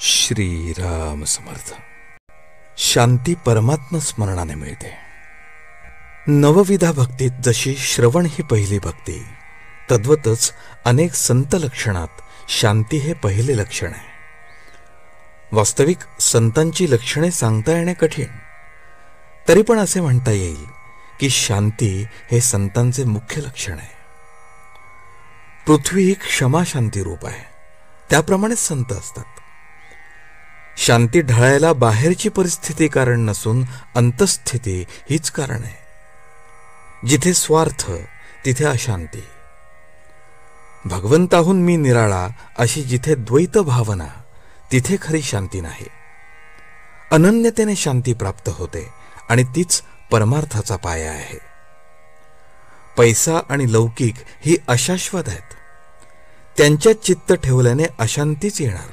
श्री राम समर्थ. शांती परमात्मा स्मरणाने मिळते. नवविधा भक्तीत जशी श्रवण ही पहिली भक्ती, तद्वतच अनेक संत लक्षणात शांती हे पहिले लक्षण आहे. वास्तविक संतांची लक्षणे सांगता येणे कठीण, तरी पण असे म्हणता येईल की शांती हे संतांचे मुख्य लक्षण आहे. पृथ्वी ही क्षमा शांती रूप आहे, त्याप्रमाणेच संत असतात. शांती ढळायला बाहेरची परिस्थिती कारण नसून अंतस्थिती हीच कारण आहे. जिथे स्वार्थ तिथे अशांती. भगवंताहून मी निराळा अशी जिथे द्वैत भावना, तिथे खरी शांती नाही. अनन्यतेने शांती प्राप्त होते आणि तीच परमार्थाचा पाया आहे. पैसा आणि लौकिक ही अशाश्वत आहेत, त्यांच्यात चित्त ठेवल्याने अशांतीच येणार.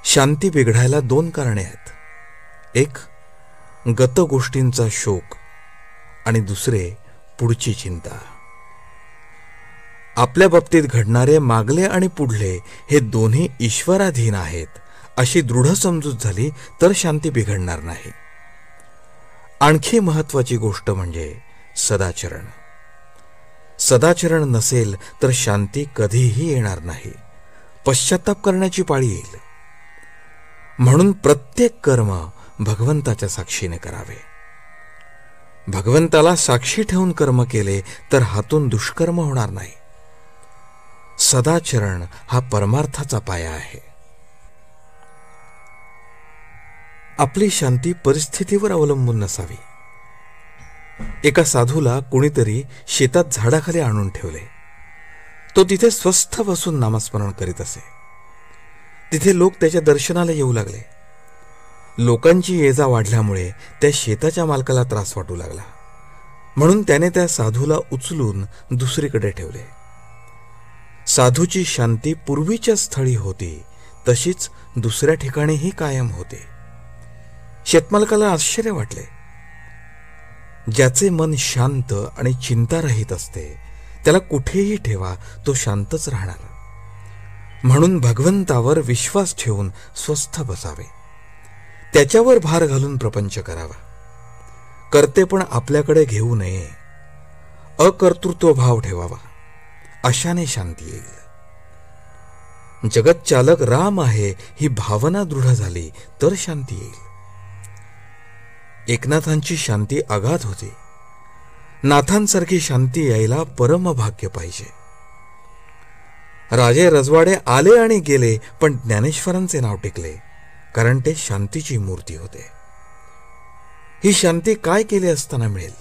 शांती बिघडायला दोन कारणे आहेत. एक, गत गोष्टींचा शोक आणि दुसरे, पुढची चिंता. आपल्या बाबतीत घडणारे मागले आणि पुढले हे दोन्ही ईश्वराधीन आहेत अशी दृढ समजूत झाली तर शांती बिघडणार नाही. आणखी महत्वाची गोष्ट म्हणजे सदाचरण. सदाचरण नसेल तर शांती कधीही येणार नाही. पश्चाताप करण्याची पाळी येईल. म्हणून प्रत्येक कर्म भगवंताच्या साक्षीने करावे. भगवंताला साक्षी ठेवून कर्म केले तर हातून दुष्कर्म होणार नाही. सदाचरण हा परमार्थाचा पाया आहे. आपली शांती परिस्थितीवर अवलंबून नसावी. एका साधूला कोणीतरी शेतात झाडाखाली आणून ठेवले. तो तिथे स्वस्थ बसून नामस्मरण करीत असे. तिथे लोक त्याच्या दर्शनाला येऊ लागले. लोकांची ये-जा वाढल्यामुळे त्या शेताच्या मालकाला त्रास वाटू लागला. म्हणून त्याने त्या साधूला उचलून दुसरीकडे ठेवले. साधूची शांती पूर्वीच्या स्थळी होती तशीच दुसऱ्या ठिकाणीही कायम होते. शेतमालकाला आश्चर्य वाटले. ज्याचे मन शांत आणि चिंतारहित असते त्याला कुठेही ठेवा, तो शांतच राहणार. म्हणून भगवंतावर विश्वास ठेवून स्वस्थ बसावे. त्याच्यावर भार घालून प्रपंच करावा. कर्तेपण आपल्याकडे घेऊ नये. अकर्तृत्व भाव ठेवावा. अशाने शांती येईल. जगत चालक राम आहे ही भावना दृढ झाली तर शांती येईल. एकनाथांची शांती अगाध होती. नाथांसारखी शांती यायला परमभाग्य पाहिजे. राजे रजवाडे आले आणि गेले, पण ज्ञानेश्वरांचे नाव टिकले, कारण ते शांतीची मूर्ती होते. ही शांती काय केले असताना मिळेल?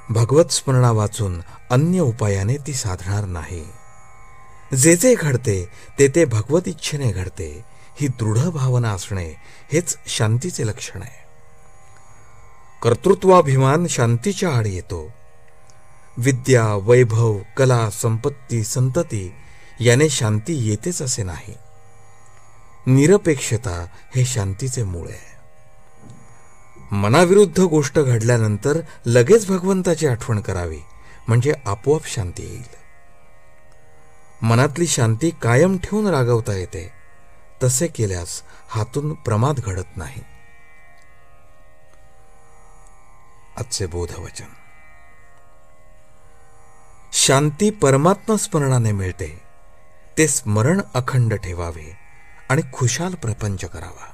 भगवत स्मरणा वाचून अन्य उपायाने ती साधणार नाही. जे जे घडते ते ते भगवत इच्छेने घडते ही दृढ भावना असणे हेच शांतीचे लक्षण आहे. कर्तृत्वाभिमान शांतीच्या आड येतो. विद्या, वैभव, कला, संपत्ती, संतती याने शांती येतेच असे नाही. निरपेक्षता हे शांतीचे मूळ आहे. मनाविरुद्ध गोष्ट घडल्यानंतर लगेच भगवंताची आठवण करावी, म्हणजे आपोआप शांती येईल. मनातली शांती कायम ठेवून रागवता येते. तसे केल्यास हातून प्रमाद घडत नाही. आजचे बोधवचन. शांती परमात्मा स्मरणाने मिळते. ते स्मरण अखंड ठेवावे आणि खुशाल प्रपंच करावा.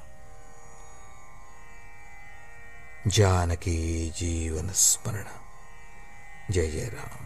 जानकी जीवन स्मरण. जय जय राम.